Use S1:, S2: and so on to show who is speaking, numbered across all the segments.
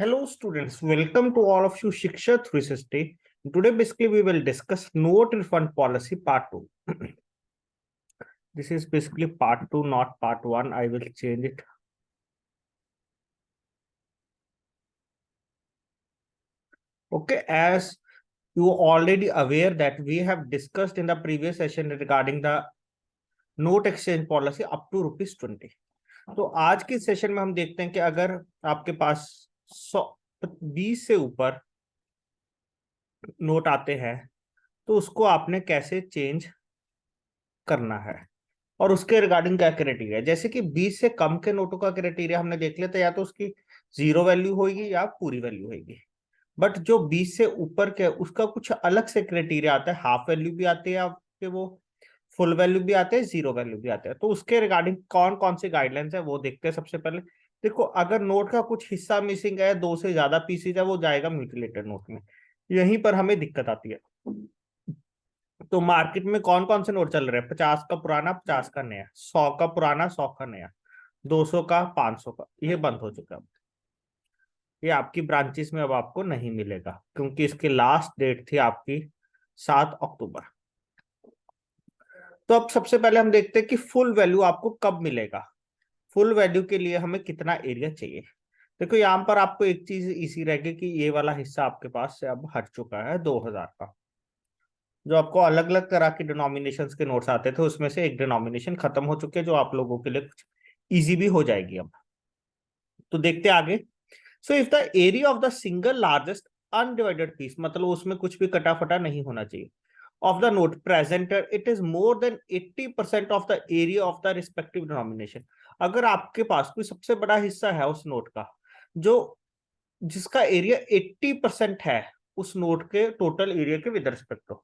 S1: Hello students, welcome to all of you Shiksha 360. Today basically we will discuss note refund policy part 2. This is basically part 2, not part 1. I will change it. Okay, as you are already aware that we have discussed in the previous session regarding the note exchange policy up to ₹20. तो आज की session में हम देखते हैं कि अगर आपके पास 20 से ऊपर नोट आते हैं तो उसको आपने कैसे चेंज करना है और उसके रिगार्डिंग क्या क्राइटेरिया है। जैसे कि 20 से कम के नोटों का क्राइटेरिया हमने देख लिया था, या तो उसकी 0 वैल्यू होगी या पूरी वैल्यू होगी। बट जो 20 से ऊपर के उसका कुछ अलग से क्राइटेरिया आता है, हाफ वैल्यू भी आते हैं आपके, वो फुल वैल्यू भी आते हैं, 0 वैल्यू भी आते हैं। तो उसके रिगार्डिंग कौन कौन सी गाइडलाइंस है वो देखते हैं। सबसे पहले देखो, अगर नोट का कुछ हिस्सा मिसिंग है, 2 से ज्यादा पीसीज है, वो जाएगा म्यूटिलेटेड नोट में। यहीं पर हमें दिक्कत आती है। तो मार्केट में कौन कौन से नोट चल रहे हैं? 50 का पुराना, 50 का नया, 100 का पुराना, 100 का नया, 200 का, 500 का। ये बंद हो चुका है। ये आपकी ब्रांचेस में अब आपको नहीं मिलेगा, क्योंकि इसकी लास्ट डेट थी आपकी 7 अक्टूबर। तो अब सबसे पहले हम देखते हैं कि फुल वैल्यू आपको कब मिलेगा। फुल वैल्यू के लिए हमें कितना एरिया चाहिए। देखो यहाँ पर आपको एक चीज इसी रहेगी कि ये वाला हिस्सा आपके पास से अब हट चुका है 2000 का। जो आपको अलग अलग तरह के डिनोमिनेशन के नोट्स आते थे, उसमें से एक डिनोमिनेशन खत्म हो चुके हैं, जो आप लोगों के लिए कुछ इजी भी हो जाएगी अब। तो देखते हैं आगे। So if the area of the single largest undivided piece, मतलब उसमें कुछ भी कटा फटा नहीं होना चाहिए, of the note presented it is more than 80% of the area of the respective denomination. अगर आपके पास कोई सबसे बड़ा हिस्सा है उस नोट का, जो जिसका एरिया 80% है उस नोट के टोटल एरिया के with respect to,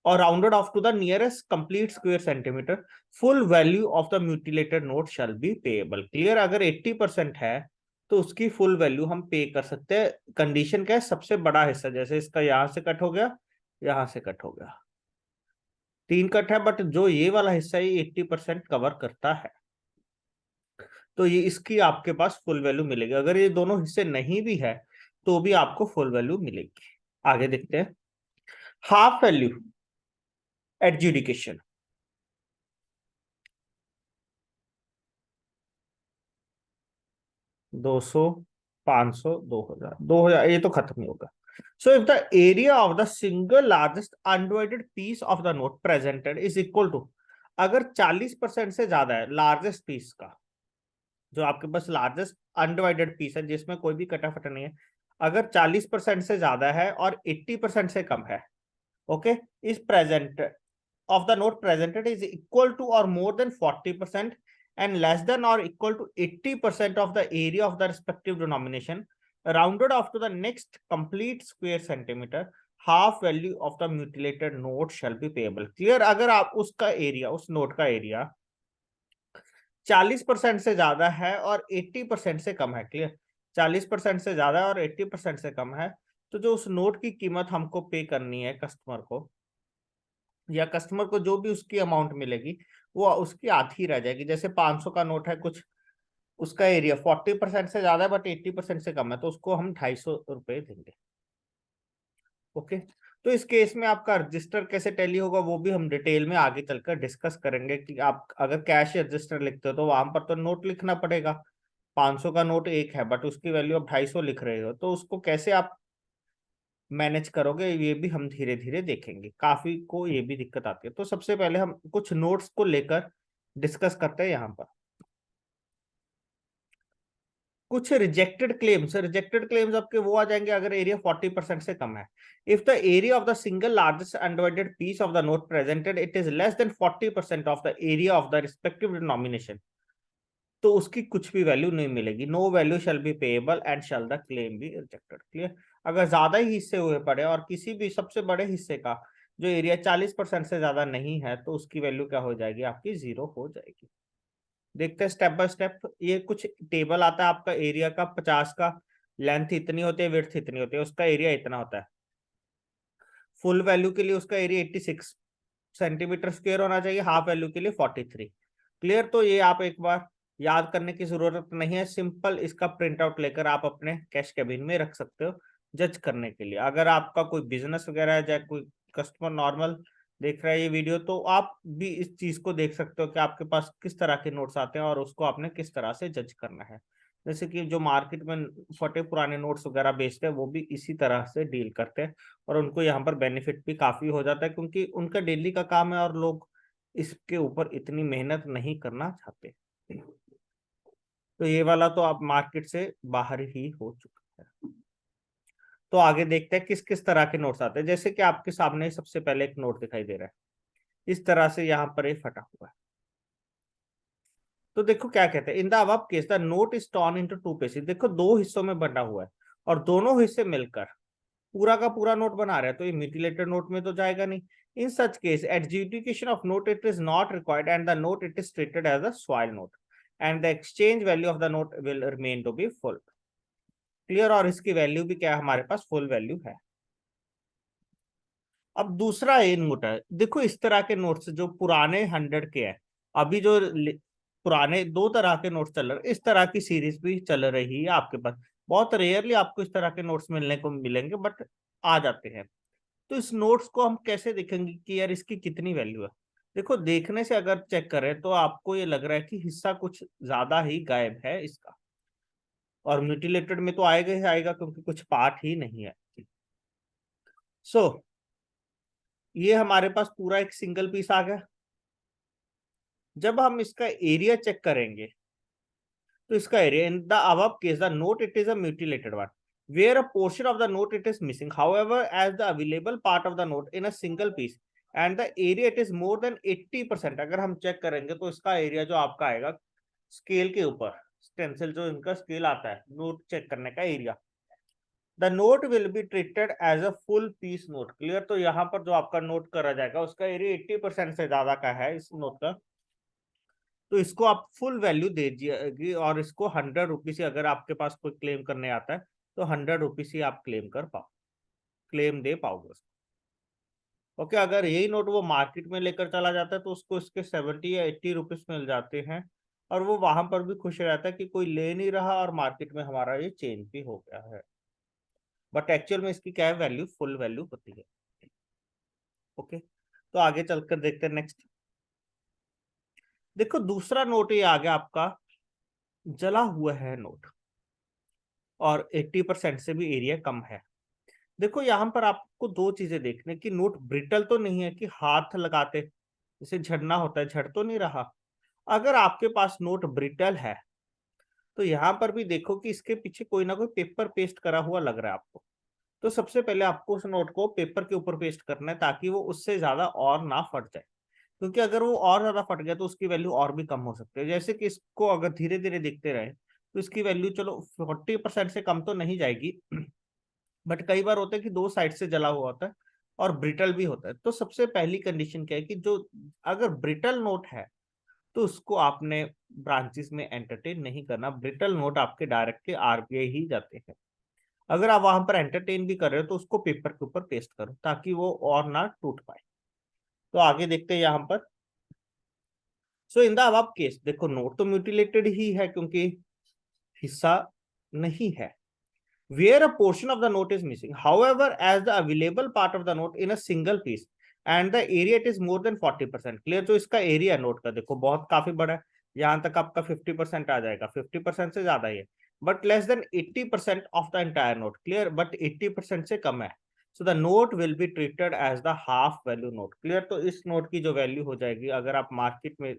S1: or rounded off to the nearest complete square centimeter, full value of the mutilated note shall be payable. Clear? अगर 80% है तो उसकी फुल वैल्यू हम पे कर सकते हैं। कंडीशन क्या है? सबसे बड़ा हिस्सा, जैसे इसका यहां से कट हो गया, यहां से कट हो गया, 3 कट है, बट जो ये वाला हिस्सा ये 80% कवर करता है, तो ये इसकी आपके पास फुल वैल्यू मिलेगी। अगर ये दोनों हिस्से नहीं भी है तो भी आपको फुल वैल्यू मिलेगी। आगे देखते हैं। Half value adjudication. 200, 500, 2000, 2000 ये तो खत्म ही होगा। So if the area of the single largest undivided piece of the note presented is equal to, अगर 40% से ज्यादा है लार्जेस्ट पीस का, जो आपके पास लार्जेस्ट अनडिवाइडेड पीस है जिसमें कोई भी कटा फटा नहीं है, अगर 40% से ज्यादा है और 80% से कम है, okay, is present of the note presented is equal to or more than 40% and less than or equal to 80% of the area of the respective denomination, rounded off to the next complete square centimeter, half value of the mutilated note shall be payable. Clear? अगर आप उसका area, उस note का area 40% से ज्यादा है और 80% से कम है, क्लियर, 40% से ज्यादा और 80% से कम है, तो जो उस नोट की कीमत हमको पे करनी है कस्टमर को, या कस्टमर को जो भी उसकी अमाउंट मिलेगी वो उसकी आधी रह जाएगी। जैसे 500 का नोट है, कुछ उसका एरिया 40% से ज्यादा है बट 80% से कम है, तो उसको हम 250 रुपए देंगे। ओके, तो इस केस में आपका रजिस्टर कैसे टैली होगा वो भी हम डिटेल में आगे चलकर डिस्कस करेंगे कि आप अगर कैश रजिस्टर लिखते हो तो वहां पर तो नोट लिखना पड़ेगा। 500 का नोट एक है बट उसकी वैल्यू आप 250 लिख रहे हो, तो उसको कैसे आप मैनेज करोगे ये भी हम धीरे धीरे देखेंगे। काफी को ये भी दिक्कत आती है। तो सबसे पहले हम कुछ नोट्स को लेकर डिस्कस करते हैं। यहाँ पर कुछ रिजेक्टेड क्लेम्स आपके वो आ जाएंगे अगर एरिया 40% से कम है। If the area of the single largest undivided piece of the note presented it is less than 40% of the area of the respective denomination, तो उसकी कुछ भी वैल्यू नहीं मिलेगी। No value shall be payable and shall the claim be rejected. Clear? अगर ज्यादा ही हिस्से हुए पड़े और किसी भी सबसे बड़े हिस्से का जो एरिया 40% से ज्यादा नहीं है, तो उसकी वैल्यू क्या हो जाएगी? आपकी 0 हो जाएगी। देखते हैं स्टेप बाय स्टेप। ये कुछ टेबल आता है आपका एरिया का, 50 का लेंथ इतनी होती है, विड्थ इतनी होती है, उसका एरिया इतना होता है। फुल वैल्यू के लिए उसका एरिया 86 सेंटीमीटर स्क्वायर होना चाहिए, हाफ वैल्यू के लिए 43। क्लियर? तो ये आप एक बार याद करने की जरूरत नहीं है, सिंपल इसका प्रिंट आउट लेकर आप अपने कैश कैबिन में रख सकते हो जज करने के लिए। अगर आपका कोई बिजनेस वगैरह है या कोई कस्टमर नॉर्मल देख रहा है ये वीडियो, तो आप भी इस चीज को देख सकते हो कि आपके पास किस तरह के नोट्स आते हैं और उसको आपने किस तरह से जज करना है। जैसे कि जो मार्केट में फटे पुराने नोट्स वगैरह बेचते हैं वो भी इसी तरह से डील करते हैं, और उनको यहाँ पर बेनिफिट भी काफी हो जाता है क्योंकि उनका डेली का काम है और लोग इसके ऊपर इतनी मेहनत नहीं करना चाहते। तो ये वाला तो आप मार्केट से बाहर ही हो चुका है। तो आगे देखते हैं किस किस तरह के नोट्स आते हैं। जैसे कि आपके सामने सबसे पहले एक नोट दिखाई दे रहा है, इस तरह से यहाँ पर एक फटा हुआ है। तो देखो क्या कहते हैं, इन the above case the note is torn into two pieces. देखो दो हिस्सों में बना हुआ है और दोनों हिस्से मिलकर पूरा का पूरा नोट बना रहे हैं, तो ये म्यूटिलेटेड नोट में तो जाएगा नहीं। In such case adjudication of note it is not required and the note it is treated as a soil note and the exchange value of the note will remain to be full. Clear? और इसकी value भी क्या है, हमारे पास full value है। अब दूसरा ये नोट है, देखो इस तरह के नोट्स जो पुराने 100 के हैं, अभी जो पुराने दो तरह के नोट्स चल रहे, इस तरह की सीरीज भी चल रही है आपके पास। बहुत रेयरली आपको इस तरह के नोट्स मिलने को मिलेंगे, बट आ जाते हैं। तो इस नोट्स को हम कैसे देखेंगे कि यार इसकी कितनी वैल्यू है। देखो देखने से अगर चेक करें तो आपको ये लग रहा है कि हिस्सा कुछ ज्यादा ही गायब है इसका, और म्यूटिलेटेड में तो आएगा ही आएगा क्योंकि कुछ पार्ट ही नहीं है। सो ये हमारे पास पूरा एक सिंगल पीस आ गया। जब हम इसका एरिया चेक करेंगे तो इसका area in the above case the note it is a mutilated one where a portion of the note it is missing, however as the available part of the note in a single piece and the area it is more than 80%। अगर हम check करेंगे तो इसका area जो आपका आएगा scale के ऊपर, स्टेंसिल जो इनका स्केल आता है नोट चेक करने का area, the note will be treated as a full piece note. Clear? तो यहाँ पर जो आपका नोट करा जाएगा उसका एरिया 80% से ज्यादा का है इस नोट का, तो इसको आप फुल वैल्यू दे दीजिएगी और इसको 100 रुपीज से अगर आपके पास कोई क्लेम करने आता है तो 100 रुपीज ही आप क्लेम दे पाओगे उसको। ओके, अगर यही नोट वो मार्केट में लेकर चला जाता है तो उसको इसके 70 या 80 रुपीज मिल जाते हैं, और वो वहां पर भी खुश रहता है कि कोई ले नहीं रहा और मार्केट में हमारा ये चेंज भी हो गया है। बट एक्चुअल में इसकी क्या है वैल्यू, फुल वैल्यू होती है। ओके, तो आगे चलकर देखते हैं नेक्स्ट। देखो दूसरा नोट ये आ गया आपका, जला हुआ है नोट और 80% से भी एरिया कम है। देखो यहाँ पर आपको दो चीजें देखने की, नोट ब्रिटल तो नहीं है कि हाथ लगाते जैसे झड़ना होता है, झड़ तो नहीं रहा। अगर आपके पास नोट ब्रिटल है तो यहाँ पर भी देखो कि इसके पीछे कोई ना कोई पेपर पेस्ट करा हुआ लग रहा है आपको। तो सबसे पहले आपको उस नोट को पेपर के ऊपर पेस्ट करना है ताकि वो उससे ज्यादा और ना फट जाए, क्योंकि अगर वो और ज्यादा फट गया तो उसकी वैल्यू और भी कम हो सकती है। जैसे कि इसको अगर धीरे धीरे दिखते रहे तो इसकी वैल्यू चलो 40% से कम तो नहीं जाएगी, बट कई बार होता है कि दो साइड से जला हुआ होता है और ब्रिटल भी होता है। तो सबसे पहली कंडीशन क्या है कि जो अगर ब्रिटल नोट है तो उसको आपने ब्रांचेस में एंटरटेन नहीं करना। ब्रिटल नोट आपके डायरेक्टली आरबीआई ही जाते हैं। अगर आप वहां पर एंटरटेन भी कर रहे हो तो उसको पेपर के ऊपर पेस्ट करो ताकि वो और ना टूट पाए। तो आगे देखते हैं यहाँ पर। सो इन द अबव केस देखो नोट तो म्यूटिलेटेड ही है क्योंकि हिस्सा नहीं है, where a portion of the note is missing, however as the available part of the note in a single piece and the area it is more than 40%। Clear? तो इसका area note का देखो बहुत काफी बड़ा है, यहाँ तक आपका 50% आ जाएगा, 50% से ज्यादा ही है, but less than 80% of the entire note. Clear? But 80% से कम है, so the note will be treated as the half value note. Clear? तो इस नोट की जो वैल्यू हो जाएगी, अगर आप मार्केट में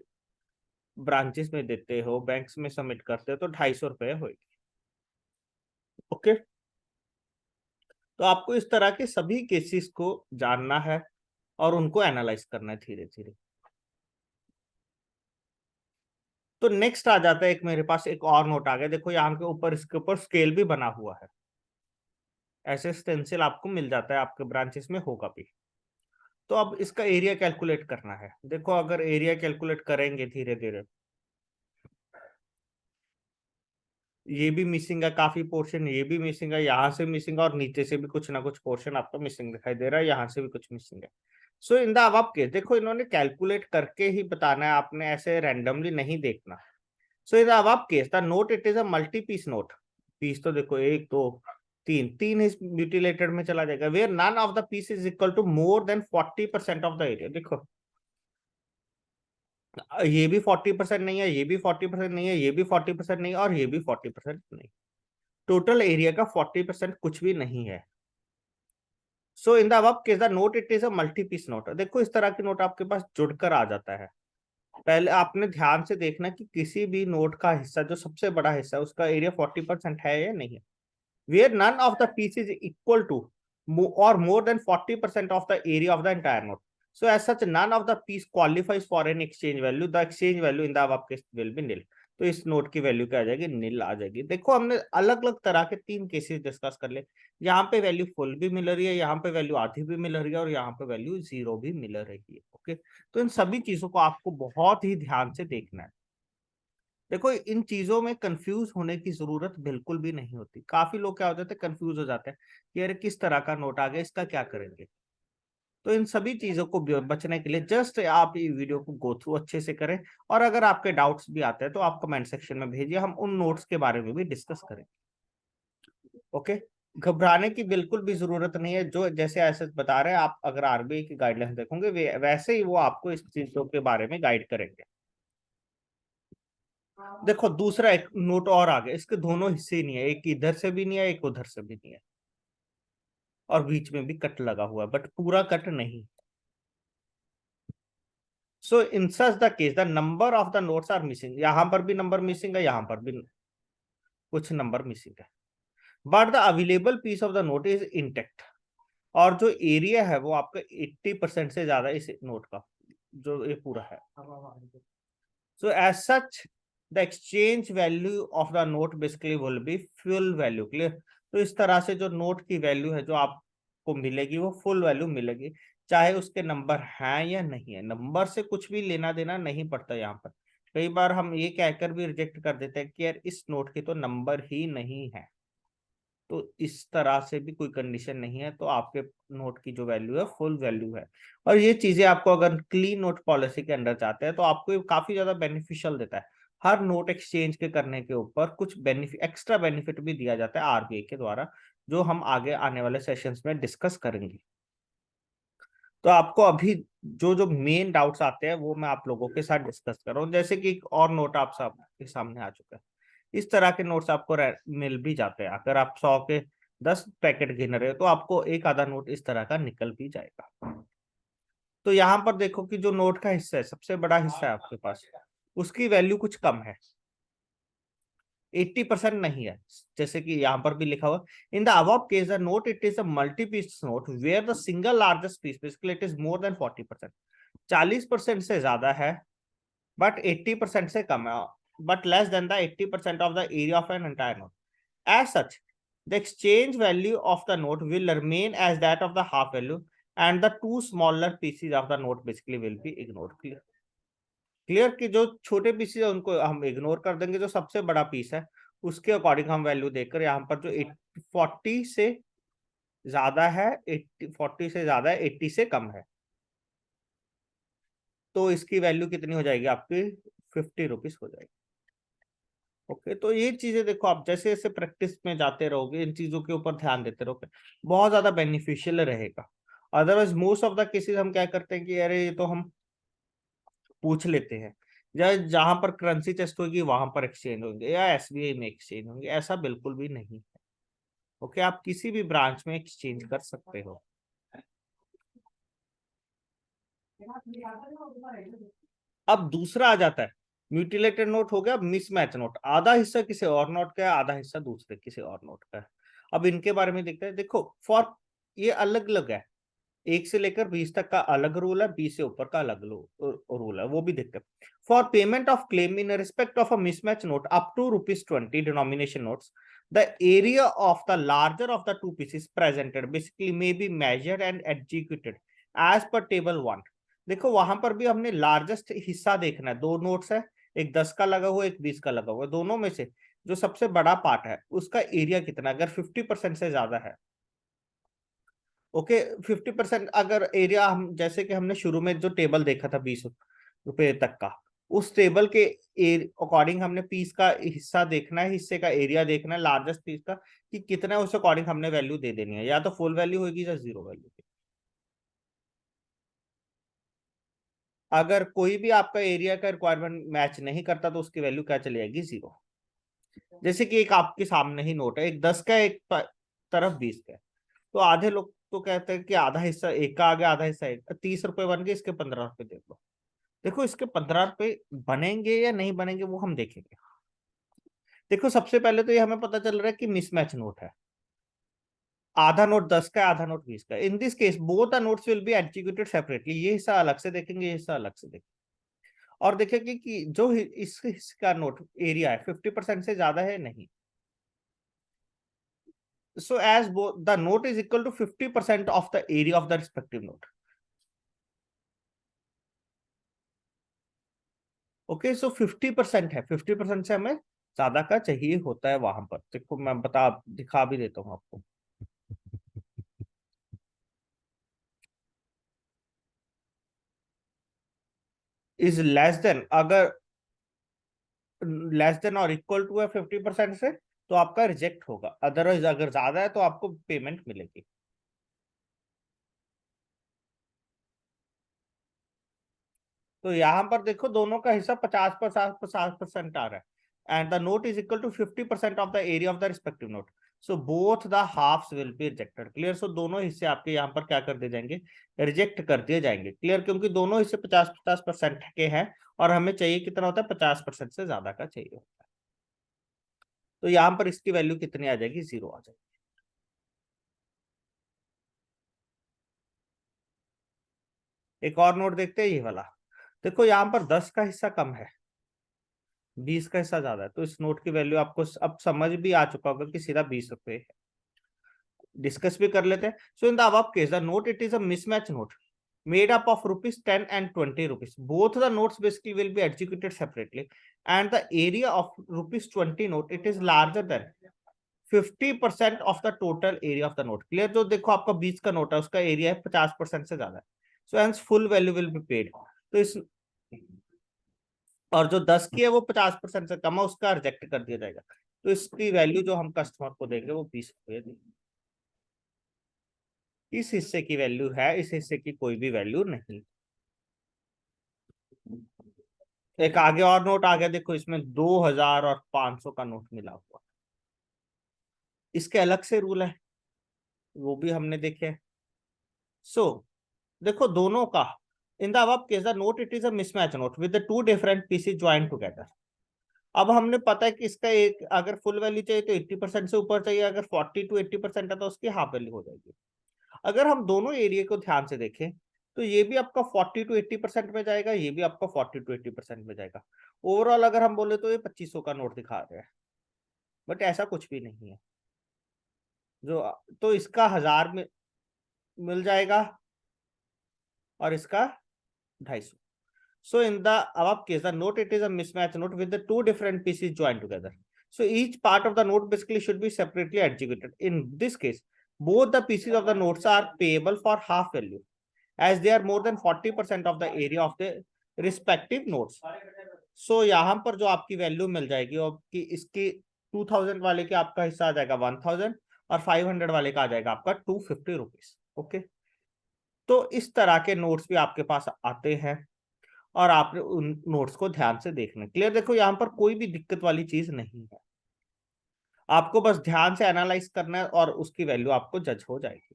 S1: ब्रांचेस में देते हो, बैंक्स में सबमिट करते हो, तो 250 रुपये होगी। ओके, तो आपको इस तरह के सभी केसेस को जानना है और उनको एनालाइज करना है धीरे धीरे। तो नेक्स्ट आ जाता है एक, मेरे पास एक और नोट आ गया। देखो यहाँ के ऊपर इसके ऊपर स्केल भी बना हुआ है, ऐसे स्टेंसिल आपको मिल जाता है, आपके ब्रांचेस में होगा भी। तो अब इसका एरिया कैलकुलेट करना है। देखो अगर एरिया कैलकुलेट करेंगे धीरे धीरे, ये भी मिसिंग है काफी पोर्शन, ये भी मिसिंग है, यहाँ से मिसिंग है और नीचे से भी कुछ ना कुछ पोर्शन आपको मिसिंग दिखाई दे रहा है, यहाँ से भी कुछ मिसिंग है। So in the above case देखो इन्होंने कैलकुलेट करके ही बताना है, आपने ऐसे रैंडमली नहीं देखना। So in above case the note it is a multi piece note, piece तो देखो एक दो तीन, तीन इस म्यूटिलेटेड में चला जाएगा, where none of the piece is equal to more than 40% of the area. देखो ये भी 40% नहीं है, ये भी 40% नहीं है, ये भी 40% नहीं है, और ये भी 40% नहीं, टोटल एरिया का 40% कुछ भी नहीं है। So in the above case the note it is a multi piece note. देखो इस तरह की नोट आपके पास जुड़कर आ जाता है। पहले आपने ध्यान से देखना कि किसी भी नोट का हिस्सा, जो सबसे बड़ा हिस्सा है, उसका एरिया 40% है या नहीं है। Where none of the piece is equal to और more than 40% of the area of the entire note, so as such none of the piece qualifies for an exchange value, the exchange value in the above case will be nil। तो इस note की value क्या आ जाएगी, नील आ जाएगी। देखो हमने अलग अलग तरह के तीन केसेस डिस्कस कर ले, यहाँ पे वैल्यू फुल भी मिल रही है, यहाँ पे वैल्यू आधी भी मिल रही है, और यहाँ पे वैल्यू जीरो भी मिल रही है। ओके, तो इन सभी चीजों को आपको बहुत ही ध्यान से देखना है। देखो इन चीजों में कंफ्यूज होने की जरूरत बिल्कुल भी नहीं होती। काफी लोग क्या हो जाते हैं, कंफ्यूज हो जाते हैं कि अरे किस तरह का नोट आ गया, इसका क्या करेंगे। तो इन सभी चीजों को बचने के लिए जस्ट आप ये वीडियो को गो थ्रू अच्छे से करें, और अगर आपके डाउट्स भी आते हैं तो आप कमेंट सेक्शन में भेजिए, हम उन नोट्स के बारे में भी डिस्कस करें। ओके, घबराने की बिल्कुल भी जरूरत नहीं है। जो जैसे ऐसे बता रहे हैं, आप अगर आरबीआई की गाइडलाइंस देखोगे वैसे ही वो आपको इस चीजों के बारे में गाइड करेंगे। देखो दूसरा एक नोट और आ गया, इसके दोनों हिस्से नहीं है, एक इधर से भी नहीं है, एक उधर से भी नहीं है, और बीच में भी कट लगा हुआ है, बट पूरा कट नहीं। So in such the case the number of the notes are missing, यहां पर भी नंबर मिसिंग है, यहां पर भी कुछ नंबर मिसिंग है, but the available piece of the note is intact. और जो एरिया है वो आपका 80% से ज्यादा इस नोट का, जो ये पूरा है। So as such the exchange value of the note basically will be full value. Clear? तो इस तरह से जो नोट की वैल्यू है जो आपको मिलेगी वो फुल वैल्यू मिलेगी, चाहे उसके नंबर हैं या नहीं है। नंबर से कुछ भी लेना देना नहीं पड़ता यहाँ पर। कई बार हम ये कहकर भी रिजेक्ट कर देते हैं कि यार इस नोट के तो नंबर ही नहीं है, तो इस तरह से भी कोई कंडीशन नहीं है, तो आपके नोट की जो वैल्यू है फुल वैल्यू है। और ये चीजें आपको अगर क्लीन नोट पॉलिसी के अंडर जाते हैं तो आपको ये काफी ज्यादा बेनिफिशियल देता है। हर नोट एक्सचेंज के करने के ऊपर कुछ बेनिफिट, एक्स्ट्रा बेनिफिट भी दिया जाता है आरबीआई के द्वारा, जो हम आगे आने वाले सेशंस में डिस्कस करेंगे। तो आपको अभी जो जो मेन डाउट्स आते हैं वो मैं आप लोगों के साथ डिस्कस कर रहा हूँ। जैसे कि एक और नोट आप सबके सामने आ चुका है, इस तरह के नोट्स आपको मिल भी जाते हैं। अगर आप 100 के 10 पैकेट गिन रहे हो तो आपको एक आधा नोट इस तरह का निकल भी जाएगा। तो यहाँ पर देखो कि जो नोट का हिस्सा है, सबसे बड़ा हिस्सा है आपके पास, उसकी वैल्यू कुछ कम है, 80% नहीं है। जैसे कि यहाँ पर भी लिखा हुआ, in the above case the note it is a multi piece note where the single largest piece basically it is more than 40%, 40% से ज्यादा है, बट 80% से कम है, but less than the 80% of the area of an entire note. As such, the exchange value of the note will remain as that of the half value, and the two smaller pieces of the note basically will be ignored। Clear? Clear कि जो छोटे pieces है उनको हम ignore कर देंगे, जो सबसे बड़ा पीस है उसके अकॉर्डिंग हम वैल्यू देकर, यहाँ पर जो 40 से ज्यादा है, 40 से ज्यादा है, 80 से कम है, तो इसकी वैल्यू कितनी हो जाएगी आपकी, 50 रुपीज हो जाएगी। ओके, तो ये चीजें देखो आप जैसे जैसे प्रैक्टिस में जाते रहोगे, इन चीजों के ऊपर ध्यान देते रहोगे, बहुत ज्यादा बेनिफिशियल रहेगा। Otherwise most of the cases हम क्या करते हैं कि अरे ये तो हम पूछ लेते हैं, जहां पर करेंसी टेस्ट होगी वहां पर एक्सचेंज होंगे या एसबीआई में एक्सचेंज होंगे, ऐसा बिल्कुल भी नहीं है। ओके, आप किसी भी ब्रांच में एक्सचेंज कर सकते हो। अब दूसरा आ जाता है, म्यूटिलेटेड नोट हो गया, मिसमैच नोट, आधा हिस्सा किसी और नोट का है, आधा हिस्सा दूसरे किसी और नोट का है। अब इनके बारे में देखते हैं। देखो फॉर ये अलग अलग है, 1 से लेकर 20 तक का अलग रूल है, 20 से ऊपर का अलग रूल है, वो भी देखते हैं। For payment of claim in respect of a mismatch note up to ₹20 denomination notes, the area of the larger of the two pieces presented basically may be measured and executed as per table 1। देखो वहां पर भी हमने largest हिस्सा देखना है, दो notes है, एक 10 का लगा हुआ, एक 20 का लगा हुआ, दोनों में से जो सबसे बड़ा पार्ट है उसका एरिया कितना, अगर 50% से ज्यादा है। ओके, 50% अगर एरिया, हम जैसे कि हमने शुरू में जो टेबल देखा था 20 रुपए तक का, उस टेबल के अकॉर्डिंग हमने पीस का हिस्सा देखना है, हिस्से का एरिया देखना है लार्जेस्ट पीस का, कि कितना है, उस अकॉर्डिंग हमने वैल्यू दे देनी है, या तो फुल वैल्यू होगी या जीरो वैल्यू। अगर कोई भी आपका एरिया का रिक्वायरमेंट मैच नहीं करता तो उसकी वैल्यू क्या चली जाएगी, जीरो। जैसे कि एक आपके सामने ही नोट है, एक 10 का, एक तरफ 20 का है। तो आधे लोग तो कहते हैं कि आधा हिस्सा एक का आ गया, आधा हिस्सा एक, 30 रुपए बन गए, इसके 15 रुपए दे दो। देखो इसके 15 रुपए बनेंगे या नहीं बनेंगे वो हम देखेंगे। देखो सबसे पहले तो ये हमें पता चल रहा है कि मिसमैच नोट है। आधा नोट 10 का है, आधा नोट 20 का है। In this case both the notes will be executed separately. ये हिस्सा अलग से देखेंगे, ये हिस्सा अलग से देखेंगे, और देखेंगे कि जो इस हिस्से का नोट एरिया है 50% से ज्यादा है नहीं। So as the note is equal to 50% of the area of the respective note. Okay, so 50% है, 50% से हमें ज्यादा का चाहिए होता है वहां पर। देखो मैं दिखा भी देता हूँ आपको। इज लेस देन, अगर लेस देन और इक्वल टू है 50% से, तो आपका रिजेक्ट होगा। अदरवाइज अगर ज्यादा है तो आपको पेमेंट मिलेगी। तो यहाँ पर देखो दोनों का हिस्सा 50% आ रहा है, and the note is equal to 50% of the area of the respective note. So both the halves will be rejected. Clear. So दोनों हिस्से आपके यहाँ पर क्या कर दिए जाएंगे, रिजेक्ट कर दिए जाएंगे। क्लियर, क्योंकि दोनों हिस्से 50-50% के हैं, और हमें चाहिए कितना होता है, 50% से ज्यादा का चाहिए होता है। तो यहाँ पर इसकी वैल्यू कितनी आ जाएगी, जीरो आ जाएगी। एक और नोट देखते हैं, ये वाला। देखो यहाँ पर 10 का हिस्सा कम है, 20 का हिस्सा ज्यादा है, तो इस नोट की वैल्यू आपको अब समझ भी आ चुका होगा कि सीधा 20 रुपए है। डिस्कस भी कर लेते हैं। So in the above case the note it is a mismatch note made up of rupees 10 and 20 rupees. Both the notes basically will be executed separately, and the area of rupees 20 note it is larger than 50% of the total area of the note. Clear। जो देखो आपका 20 का note है, उसका area है 50% से ज्यादा है, so hence full value will be paid. तो इस, और जो 10 की है वो 50% से कम है, उसका रिजेक्ट कर दिया जाएगा। तो इसकी वैल्यू जो हम कस्टमर को देंगे वो 20 रुपये देंगे। इस हिस्से की वैल्यू है, इस हिस्से की कोई भी वैल्यू नहीं। एक आगे और नोट आ गया, देखो इसमें 2000 और 500 का नोट मिला हुआ। इसके अलग से रूल है, वो भी हमने देखे। सो देखो दोनों का, इन the above case the note it is a mismatch note with the two different pieces join together. अब हमने पता है कि इसका एक अगर फुल वैल्यू चाहिए तो 80% से ऊपर चाहिए, अगर 40 to 80% है तो उसकी हाफ वैल्यू हो जाएगी। अगर हम दोनों एरिया को ध्यान से देखें तो ये भी आपका 40 to 80% में जाएगा, ये भी आपका 40 to 80% में जाएगा। ओवरऑल अगर हम बोले तो ये 2500 का नोट दिखा रहे हैं, बट ऐसा कुछ भी नहीं है। जो तो इसका 1000 में मिल जाएगा, और इसका 250। So in the above case, the note it is a mismatch note with the two different pieces joined together. So each part of the note basically should be separately executed. In this case, both the pieces of the notes are payable for half value, as they are more than 40% of the area of the respective notes. So यहाँ पर जो आपकी value मिल जाएगी, आपकी इसकी 2000 वाले के आपका हिस्सा आ जाएगा 1000, और 500 वाले का आ जाएगा आपका 250 रुपीज। ओके, तो इस तरह के नोट्स भी आपके पास आते हैं, और आपने उन नोट्स को ध्यान से देखना। क्लियर। देखो यहाँ पर कोई भी दिक्कत वाली चीज नहीं है, आपको बस ध्यान से एनालाइज करना है और उसकी वैल्यू आपको जज हो जाएगी।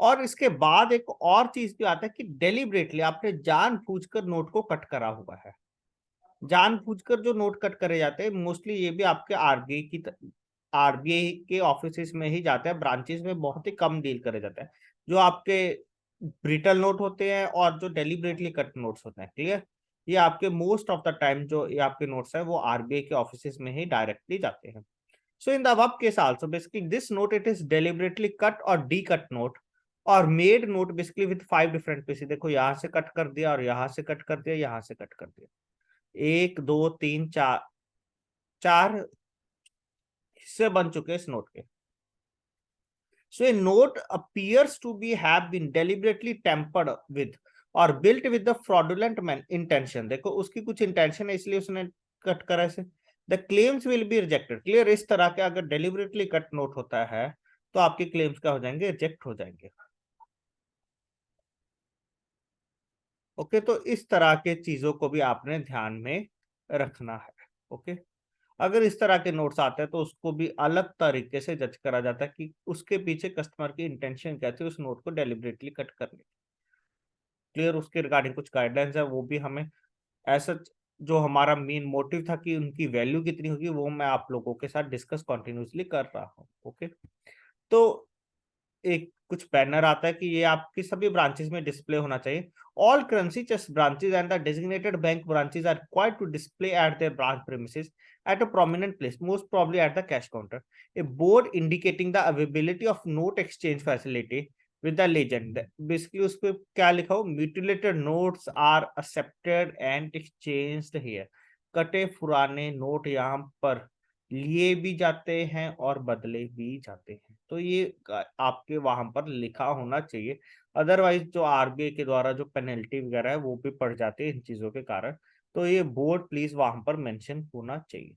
S1: और इसके बाद एक और चीज भी आता है कि डेलिबरेटली आपने जानबूझकर नोट को कट करा हुआ है। जानबूझकर जो नोट कट करे जाते हैं मोस्टली ये भी आपके आरबीआई के ऑफिस में ही जाते हैं, ब्रांचेस में बहुत ही कम डील करे जाते हैं। जो आपके ब्रिटल नोट होते हैं और जो डेलिबरेटली कट नोट्स होते हैं, क्लियर, ये आपके मोस्ट ऑफ द टाइम जो ये आपके नोट्स है वो आरबीआई के ऑफिस में ही डायरेक्टली जाते हैं। So in the above case also basically this note it is deliberately cut और डी कट नोट, और made note basically with 5 different pieces. देखो यहाँ से कट कर दिया, और यहाँ से कट कर दिया, यहाँ से कट कर दिया, 1 2 3 4, 4 हिस्से बन चुके इस नोट के। So a note appears to be have been deliberately tampered with और built with the fraudulent intention, देखो उसकी कुछ इंटेंशन है इसलिए उसने कट करा इसे, the claims will be rejected. Clear, इस तरह के अगर डेलिबरेटली कट नोट होता है तो आपके क्लेम्स क्या हो जाएंगे, रिजेक्ट हो जाएंगे। ओके, तो इस तरह के चीजों को भी आपने ध्यान में रखना है। ओके, अगर इस तरह के नोट्स आते हैं तो उसको भी अलग तरीके से जज करा जाता है कि उसके पीछे कस्टमर की इंटेंशन क्या थी उस नोट को डेलिबरेटली कट करने। क्लियर, उसके रिगार्डिंग कुछ गाइडलाइंस है, वो भी हमें ऐसा, जो हमारा मेन मोटिव था कि उनकी वैल्यू कितनी होगी, वो मैं आप लोगों के साथ डिस्कस कॉन्टिन्यूसली कर रहा हूँ। ओके, तो एक कुछ बैनर आता है कि ये आपकी सभी ब्रांचेस में डिस्प्ले होना चाहिए। All currency chest branches and the designated bank branches are required to display at their branch premises at a prominent place, most probably at the cash counter, a board indicating the availability of note exchange facility with the legend। Basically उस पे क्या लिखा हो, mutilated notes are accepted and exchanged here. कटे पुराने note यहाँ पर लिए भी जाते हैं और बदले भी जाते हैं, तो ये आपके वहां पर लिखा होना चाहिए। अदरवाइज जो आरबीआई के द्वारा जो पेनल्टी वगैरह है वो भी पड़ जाती है इन चीजों के कारण, तो ये बोर्ड प्लीज वहां पर मेंशन होना चाहिए।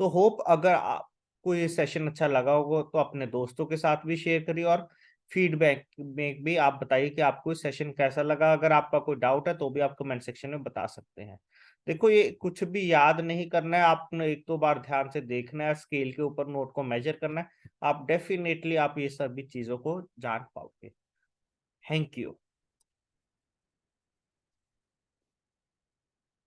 S1: तो होप अगर आपको ये सेशन अच्छा लगा होगा तो अपने दोस्तों के साथ भी शेयर करिए, और फीडबैक में भी आप बताइए कि आपको इस सेशन कैसा लगा। अगर आपका कोई डाउट है तो भी आप कमेंट सेक्शन में बता सकते हैं। देखो, ये कुछ भी याद नहीं करना है, आपने एक दो बार ध्यान से देखना है, स्केल के ऊपर नोट को मेजर करना है, आप डेफिनेटली आप ये सभी चीजों को जान पाओगे। Thank you.